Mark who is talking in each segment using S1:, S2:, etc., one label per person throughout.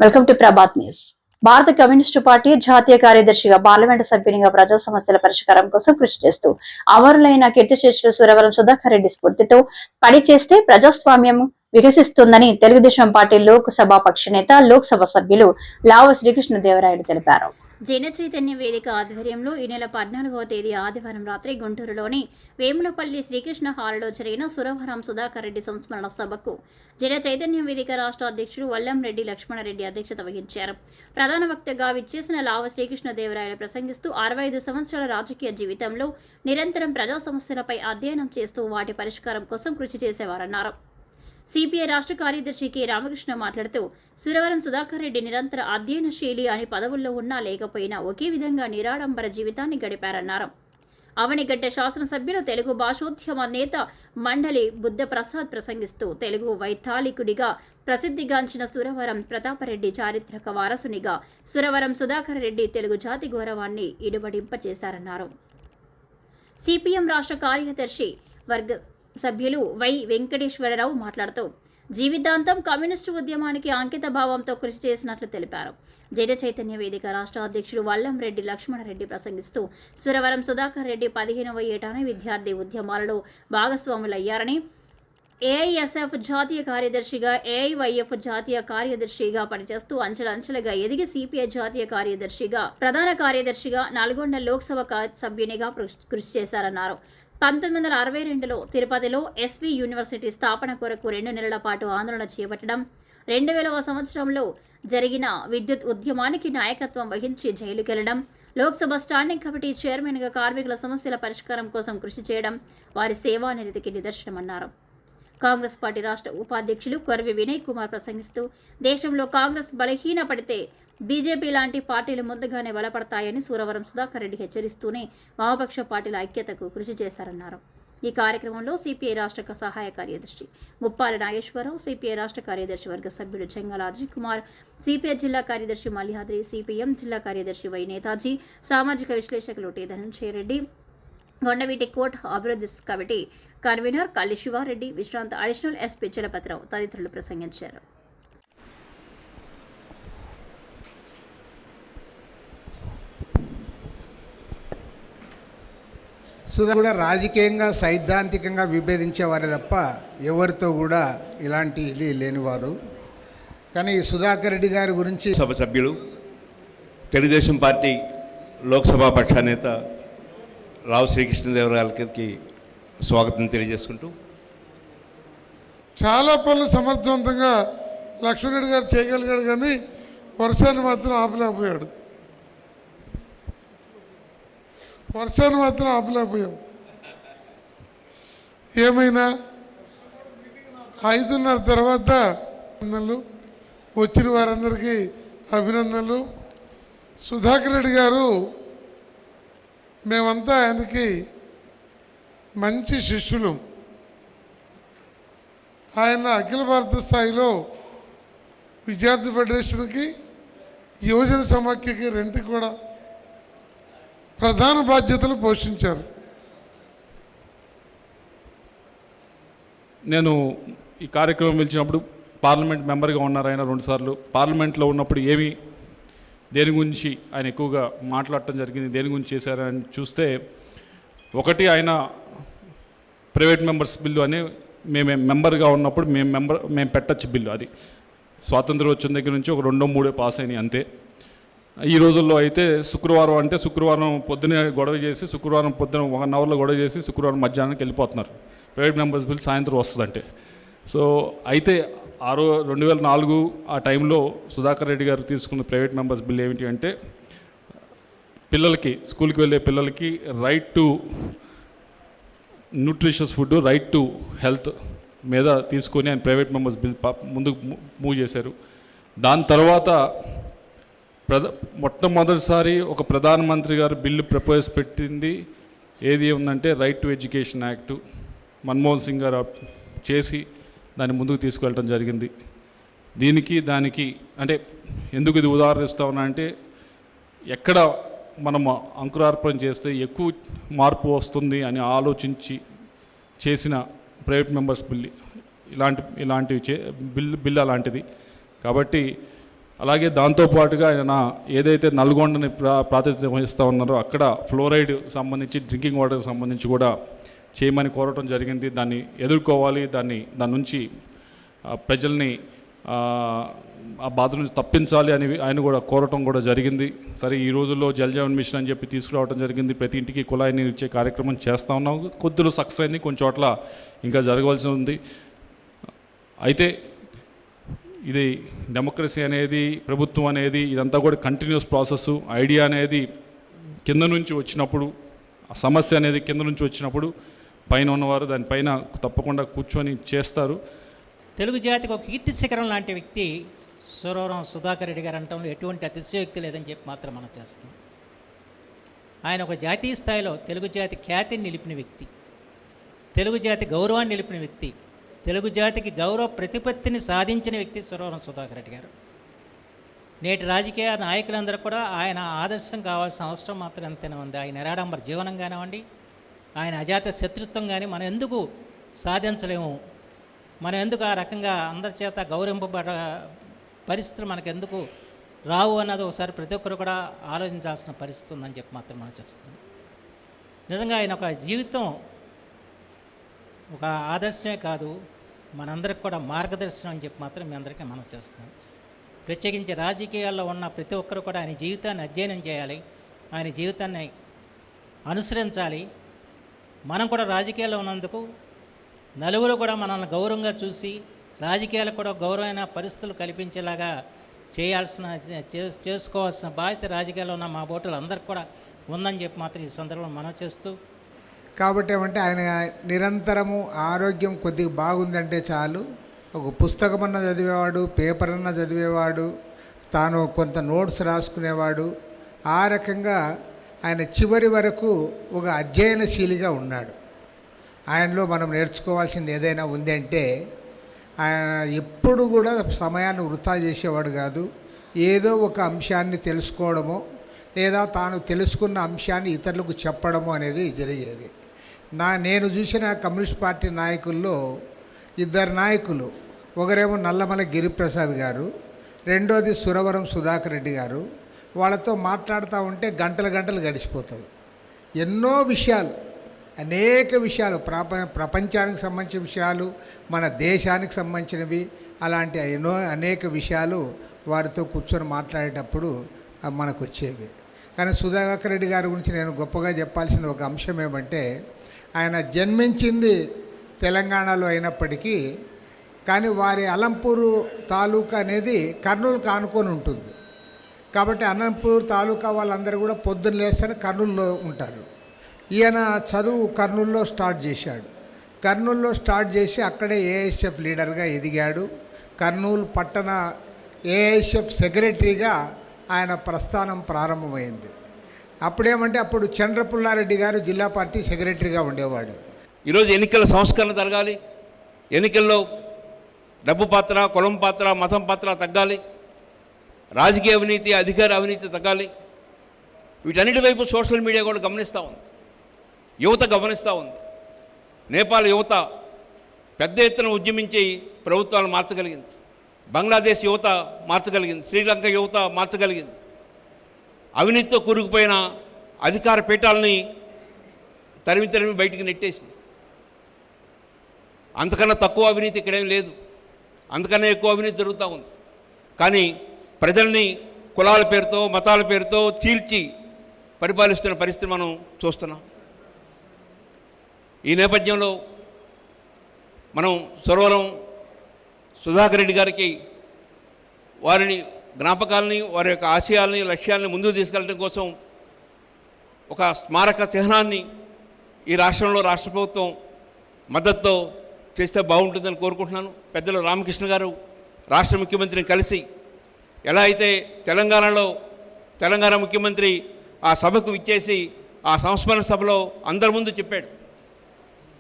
S1: Welcome to Prabhat news. భారత communist party జాతీయ కార్యదర్శిగా పార్లమెంటు సభ్యునిగా ప్రజా సమస్యల పరిష్కారం కోసం కృషి చేస్తూ అమరులైన కీర్తిశేషులు సురవరం సుధాకర్ రెడ్డి స్ఫూర్తితో పనిచేస్తే ప్రజాస్వామ్యం వికసిస్తుందని తెలుగుదేశం పార్టీ లోక్సభ పక్ష నేత లోక్సభ సభ్యులు లావు శ్రీకృష్ణదేవరాయలు తెలిపారు. జన చైతన్య వేదిక ఆధ్వర్యంలో ఈ నెల 14వ తేదీ ఆదివారం రాత్రి గుంటూరులోని వేములపల్లి శ్రీకృష్ణ హాల్లో జరిగిన సురవరం సుధాకర్ రెడ్డి సంస్మరణ సభకు జన చైతన్య వేదిక రాష్ట్ర అధ్యక్షుడు వల్లంరెడ్డి లక్ష్మణరెడ్డి అధ్యక్షత వహించారు. ప్రధాన వక్తగా విచ్చేసిన లావు శ్రీకృష్ణదేవరాయలు ప్రసంగిస్తూ 65 సంవత్సరాల రాజకీయ జీవితంలో నిరంతరం ప్రజా సమస్యలపై అధ్యయనం చేస్తూ వాటి పరిష్కారం కోసం కృషి చేసేవారన్నారు. సిపిఐ రాష్ట్ర కార్యదర్శి కె రామకృష్ణ మాట్లాడుతూ సురవరం సుధాకర్ రెడ్డి నిరంతర అధ్యయనశీలి అని పదవుల్లో ఉన్నా లేకపోయినా ఒకే విధంగా నిరాడంబర జీవితాన్ని గడిపారన్నారు. అవనిగడ్డ శాసనసభ్యులు తెలుగు భాషోద్యమ నేత మండలి బుద్ధప్రసాద్ ప్రసంగిస్తూ తెలుగు వైతాళికుడిగా ప్రసిద్ధిగాంచిన సురవరం ప్రతాపరెడ్డి చారిత్రక వారసునిగా సురవరం సుధాకర్ రెడ్డి తెలుగు జాతి గౌరవాన్ని ఇనుబడింపచేశారన్నారు. సిపిఎం రాష్ట్ర కార్యదర్శి వర్గ సభ్యులు వై వెంకటేశ్వరరావు మాట్లాడుతూ జీవితాంతం కమ్యూనిస్టు ఉద్యమానికి అంకిత భావంతో కృషి చేసినట్లు తెలిపారు. జన చైతన్య వేదిక రాష్ట్ర అధ్యక్షుడు వల్లంరెడ్డి లక్ష్మణరెడ్డి ప్రసంగిస్తూ సురవరం సుధాకర్ రెడ్డి 15వ ఏటానే విద్యార్థి ఉద్యమాలలో భాగస్వాములయ్యారని, ఏఐఎస్ఎఫ్ జాతీయ కార్యదర్శిగా, ఏఐవైఎఫ్ జాతీయ కార్యదర్శిగా పనిచేస్తూ అంచెలంచెలుగా ఎదిగి సిపిఐ జాతీయ కార్యదర్శిగా, ప్రధాన కార్యదర్శిగా, నల్గొండ లోక్సభ సభ్యునిగా కృషి చేశారన్నారు. 1962లో తిరుపతిలో ఎస్వి యూనివర్సిటీ స్థాపన కొరకు 2 నెలల పాటు ఆందోళన చేపట్టడం, 2000వ సంవత్సరంలో జరిగిన విద్యుత్ ఉద్యమానికి నాయకత్వం వహించి జైలుకెళ్లడం, లోక్సభ స్టాండింగ్ కమిటీ చైర్మన్గా కార్మికుల సమస్యల పరిష్కారం కోసం కృషి చేయడం వారి సేవానిరతికి నిదర్శనమన్నారు. కాంగ్రెస్ పార్టీ రాష్ట్ర ఉపాధ్యక్షులు కొరవి వినయ్ కుమార్ ప్రసంగిస్తూ దేశంలో కాంగ్రెస్ బలహీనపడితే బీజేపీ లాంటి పార్టీలు ముందుగానే బలపడతాయని సురవరం సుధాకర్ రెడ్డి హెచ్చరిస్తూనే వామపక్ష పార్టీల ఐక్యతకు కృషి చేశారన్నారు. ఈ కార్యక్రమంలో సిపిఐ రాష్ట్ర సహాయ కార్యదర్శి ముప్పాల నాగేశ్వరరావు, సిపిఐ రాష్ట్ర కార్యదర్శి వర్గ సభ్యుడు చెంగల అజయ్ కుమార్, సిపిఐ జిల్లా కార్యదర్శి మల్లిహాద్రి, సిపిఎం జిల్లా కార్యదర్శి వై నేతాజీ, సామాజిక విశ్లేషకులు టి ధనంజయ రెడ్డి, గొండవీటి కోట్ అభివృద్ధి కమిటీ కన్వీనర్ కల్లి శివారెడ్డి, విశ్రాంత అడిషనల్ ఎస్పీ చలపతిరావు తదితరులు ప్రసంగించారు.
S2: కూడా రాజకీయంగా సైద్ధాంతికంగా విభేదించేవారే తప్ప ఎవరితో కూడా ఇలాంటి ఇది లేనివారు. కానీ సుధాకర్ రెడ్డి గారి గురించి
S3: సభ సభ్యులు తెలుగుదేశం పార్టీ లోక్సభ పక్ష నేత లావు శ్రీకృష్ణదేవరాయలకి స్వాగతం తెలియజేసుకుంటూ,
S4: చాలా పనులు సమర్థవంతంగా లక్ష్మణరెడ్డి గారు చేయగలిగాడు, కానీ వర్షాన్ని మాత్రం ఆపలేకపోయాడు. ఏమైనా 5:30 తర్వాత వచ్చిన వారందరికీ అభినందనలు. సుధాకర్ రెడ్డి గారు మేమంతా ఆయనకి మంచి శిష్యులు. ఆయన అఖిల భారత స్థాయిలో విద్యార్థి ఫెడరేషన్కి, యువజన సమాఖ్యకి, రెంట్కి కూడా ప్రధాన బాధ్యతలు పోషించారు.
S5: నేను ఈ కార్యక్రమం పిలిచినప్పుడు పార్లమెంట్ మెంబర్గా ఉన్నారు ఆయన 2 సార్లు. పార్లమెంట్లో ఉన్నప్పుడు దేని గురించి ఆయన ఎక్కువగా మాట్లాడటం జరిగింది, దేని గురించి చేశారని చూస్తే, ఒకటి ఆయన ప్రైవేట్ మెంబర్స్ బిల్లు అని మేము మెంబర్గా ఉన్నప్పుడు మేము పెట్టచ్చు బిల్లు. అది స్వాతంత్రం వచ్చిన దగ్గర నుంచి ఒక 2-3 పాస్ అయినాయి అంతే. ఈ రోజుల్లో అయితే శుక్రవారం పొద్దునే గొడవ చేసి, శుక్రవారం పొద్దున 1 అవర్లో గొడవ చేసి శుక్రవారం మధ్యాహ్నానికి వెళ్ళిపోతున్నారు. ప్రైవేట్ మెంబర్స్ బిల్ సాయంత్రం వస్తుందంటే. సో అయితే 2004 ఆ టైంలో సుధాకర్ రెడ్డి గారు తీసుకున్న ప్రైవేట్ మెంబర్స్ బిల్ ఏమిటి అంటే, పిల్లలకి, స్కూల్కి వెళ్ళే పిల్లలకి right to nutritious food, right to health మీద తీసుకొని ఆయన ప్రైవేట్ మెంబర్స్ బిల్ ముందుకు మూవ్ చేశారు. దాని తర్వాత మొట్టమొదటిసారి ఒక ప్రధానమంత్రి గారు బిల్లు ప్రపోజ్ పెట్టింది ఏది ఉందంటే right to education act. Manmohan Singh గారు చేసి దాన్ని ముందుకు తీసుకెళ్ళడం జరిగింది. దానికి అంటే ఎందుకు ఇది ఉదాహరిస్తా ఉన్నా అంటే, ఎక్కడ మనం అంకురార్పణ చేస్తే ఎక్కువ మార్పు వస్తుంది అని ఆలోచించి చేసిన ప్రైవేట్ మెంబర్స్ బిల్ ఇలాంటివి బిల్ అలాంటిది. కాబట్టి అలాగే దాంతోపాటుగా ఆయన ఏదైతే నల్గొండని ప్రాతినిధ్యం వహిస్తూ ఉన్నారో అక్కడ ఫ్లోరైడ్ సంబంధించి డ్రింకింగ్ వాటర్కి సంబంధించి కూడా చేయమని కోరటం జరిగింది. దాన్ని ఎదుర్కోవాలి, దాని నుంచి ప్రజల్ని ఆ బాధ నుంచి తప్పించాలి అని ఆయన కూడా కోరటం కూడా జరిగింది. సరే, ఈ రోజుల్లో జల్ జీవన్ మిషన్ అని చెప్పి తీసుకురావడం జరిగింది. ప్రతి ఇంటికి కుళాయి నీరు ఇచ్చే కార్యక్రమం చేస్తూ ఉన్నాం. కొద్దిలో సక్సెస్ అయింది, కొన్ని చోట్ల ఇంకా జరగవలసి ఉంది. అయితే ఇది డెమోక్రసీ అనేది, ప్రభుత్వం అనేది ఇదంతా కూడా కంటిన్యూస్ ప్రాసెస్. ఐడియా అనేది కింద నుంచి వచ్చినప్పుడు, ఆ సమస్య అనేది కింద నుంచి వచ్చినప్పుడు పైన ఉన్నవారు దానిపైన తప్పకుండా కూర్చొని చేస్తారు.
S6: తెలుగు జాతికి ఒక కీర్తి శిఖరం లాంటి వ్యక్తి సురవరం సుధాకర్ రెడ్డి గారు అనటంలో ఎటువంటి అతిశయోక్తి లేదని చెప్పి మాత్రం మనం చేస్తున్నాం. ఆయన ఒక జాతీయ స్థాయిలో తెలుగు జాతి ఖ్యాతిని నిలిపిన వ్యక్తి, తెలుగు జాతి గౌరవాన్ని నిలిపిన వ్యక్తి, తెలుగు జాతికి గౌరవ ప్రతిపత్తిని సాధించిన వ్యక్తి సురవరం సుధాకర్ రెడ్డి గారు. నేటి రాజకీయ నాయకులందరూ కూడా ఆయన ఆదర్శం కావాల్సిన అవసరం మాత్రం ఎంతైనా ఉంది. ఆయన నిరాడంబర జీవనం కానివ్వండి, ఆయన అజాత శత్రుత్వం కానీ మనం ఎందుకు సాధించలేము, మనం ఎందుకు ఆ రకంగా అందరి చేత గౌరవింపబడ పరిస్థితులు మనకు ఎందుకు రావు అన్నది ఒకసారి ప్రతి ఒక్కరు కూడా ఆలోచించాల్సిన పరిస్థితి ఉందని చెప్పి మాత్రం మనం చేస్తున్నాం. నిజంగా ఆయన ఒక జీవితం ఒక ఆదర్శమే కాదు, మనందరికి కూడా మార్గదర్శనం అని చెప్పి మాత్రం మీ అందరికీ మనం చేస్తున్నాం. ప్రత్యేకించి రాజకీయాల్లో ఉన్న ప్రతి ఒక్కరు కూడా ఆయన జీవితాన్ని అధ్యయనం చేయాలి, ఆయన జీవితాన్ని అనుసరించాలి. మనం కూడా రాజకీయాల్లో ఉన్నందుకు నలుగురు కూడా మనల్ని గౌరవంగా చూసి రాజకీయాలకు కూడా గౌరవమైన పరిస్థితులు కల్పించేలాగా చేసుకోవాల్సిన బాధ్యత రాజకీయాల్లో ఉన్న మా ఓటర్లు అందరికి కూడా ఉందని చెప్పి మాత్రం ఈ సందర్భంలో మనం చేస్తూ,
S2: కాబట్టి ఏమంటే ఆయన నిరంతరము ఆరోగ్యం కొద్దిగా బాగుందంటే చాలు, ఒక పుస్తకమన్నా చదివేవాడు, పేపర్ అన్నా చదివేవాడు, తాను కొంత నోట్స్ రాసుకునేవాడు. ఆ రకంగా ఆయన చివరి వరకు ఒక అధ్యయనశీలిగా ఉన్నాడు. ఆయనలో మనం నేర్చుకోవాల్సింది ఏదైనా ఉంది అంటే, ఆయన ఎప్పుడు కూడా సమయాన్ని వృధా చేసేవాడు కాదు. ఏదో ఒక అంశాన్ని తెలుసుకోవడమో లేదా తాను తెలుసుకున్న అంశాన్ని ఇతరులకు చెప్పడము అనేది జరిగేది. నేను చూసిన కమ్యూనిస్ట్ పార్టీ నాయకుల్లో ఇద్దరు నాయకులు, ఒకరేమో నల్లమల గిరిప్రసాద్ గారు, రెండోది సురవరం సుధాకర్ రెడ్డి గారు. వాళ్ళతో మాట్లాడుతూ ఉంటే గంటలు గంటలు గడిచిపోతుంది. ఎన్నో విషయాలు, అనేక విషయాలు, ప్రపంచానికి సంబంధించిన విషయాలు, మన దేశానికి సంబంధించినవి, అలాంటి అనేక విషయాలు వారితో కూర్చొని మాట్లాడేటప్పుడు మనకు వచ్చేవి. కానీ సుధాకర్ రెడ్డి గారి గురించి నేను గొప్పగా చెప్పాల్సిన ఒక అంశం ఏమంటే, ఆయన జన్మించింది తెలంగాణలో అయినప్పటికీ కానీ వారి అలంపూరు తాలూకా అనేది కర్నూలుకు ఆనుకొని ఉంటుంది. కాబట్టి అనంతపూర్ తాలూకా వాళ్ళందరూ కూడా పొద్దున్న లేస్తేనే కర్నూలులో ఉంటారు. ఈయన చదువు కర్నూలులో స్టార్ట్ చేశాడు. కర్నూలులో స్టార్ట్ చేసి అక్కడే ఏఐఎస్ఎఫ్ లీడర్గా ఎదిగాడు. కర్నూలు పట్టణ ఏఐఎస్ఎఫ్ సెక్రటరీగా ఆయన ప్రస్థానం ప్రారంభమైంది. అప్పుడేమంటే అప్పుడు చంద్రపుల్లారెడ్డి గారు జిల్లా పార్టీ సెక్రటరీగా ఉండేవాడు.
S3: ఈరోజు ఎన్నికల సంస్కరణ జరగాలి, ఎన్నికల్లో డబ్బు పాత్ర, కులం పాత్ర, మతం పాత్ర తగ్గాలి, రాజకీయ అవినీతి, అధికార అవినీతి తగ్గాలి. వీటన్నిటి వైపు సోషల్ మీడియా కూడా గమనిస్తూ ఉంది, యువత గమనిస్తూ ఉంది. నేపాల్ యువత పెద్ద ఎత్తున ఉద్యమించి ప్రభుత్వాలు మార్చగలిగింది, బంగ్లాదేశ్ యువత మార్చగలిగింది, శ్రీలంక యువత మార్చగలిగింది. అవినీతితో కూరుకుపోయిన అధికార పీఠాలని తరిమి బయటికి నెట్టేసింది. అంతకన్నా తక్కువ అవినీతి ఇక్కడేం లేదు, అంతకన్నా ఎక్కువ అవినీతి జరుగుతూ ఉంది. కానీ ప్రజల్ని కులాల పేరుతో, మతాల పేరుతో చీల్చి పరిపాలిస్తున్న పరిస్థితి మనం చూస్తున్నాం. ఈ నేపథ్యంలో మనం సురవరం సుధాకర్ రెడ్డి గారికి వారిని జ్ఞాపకాలని, వారి యొక్క ఆశయాలని, లక్ష్యాలని ముందుకు తీసుకెళ్ళడం కోసం ఒక స్మారక చిహ్నాన్ని ఈ రాష్ట్రంలో రాష్ట్ర ప్రభుత్వం మద్దతుతో చేస్తే బాగుంటుందని కోరుకుంటున్నాను. పెద్దలు రామకృష్ణ గారు రాష్ట్ర ముఖ్యమంత్రిని కలిసి ఎలా అయితే తెలంగాణ ముఖ్యమంత్రి ఆ సభకు విచ్చేసి ఆ సంస్మరణ సభలో అందరి ముందు చెప్పాడు,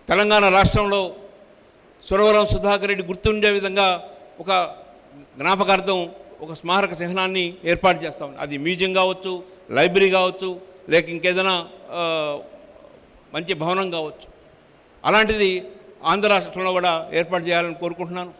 S3: తెలంగాణ రాష్ట్రంలో సురవరం సుధాకర్ రెడ్డి గుర్తుండే విధంగా ఒక జ్ఞాపకార్థం ఒక స్మారక చిహ్నాన్ని ఏర్పాటు చేస్తాం. అది మ్యూజియం కావచ్చు, లైబ్రరీ కావచ్చు, లేక ఇంకేదైనా మంచి భవనం కావచ్చు. అలాంటిది ఆంధ్ర రాష్ట్రంలో కూడా ఏర్పాటు చేయాలని కోరుకుంటున్నాను.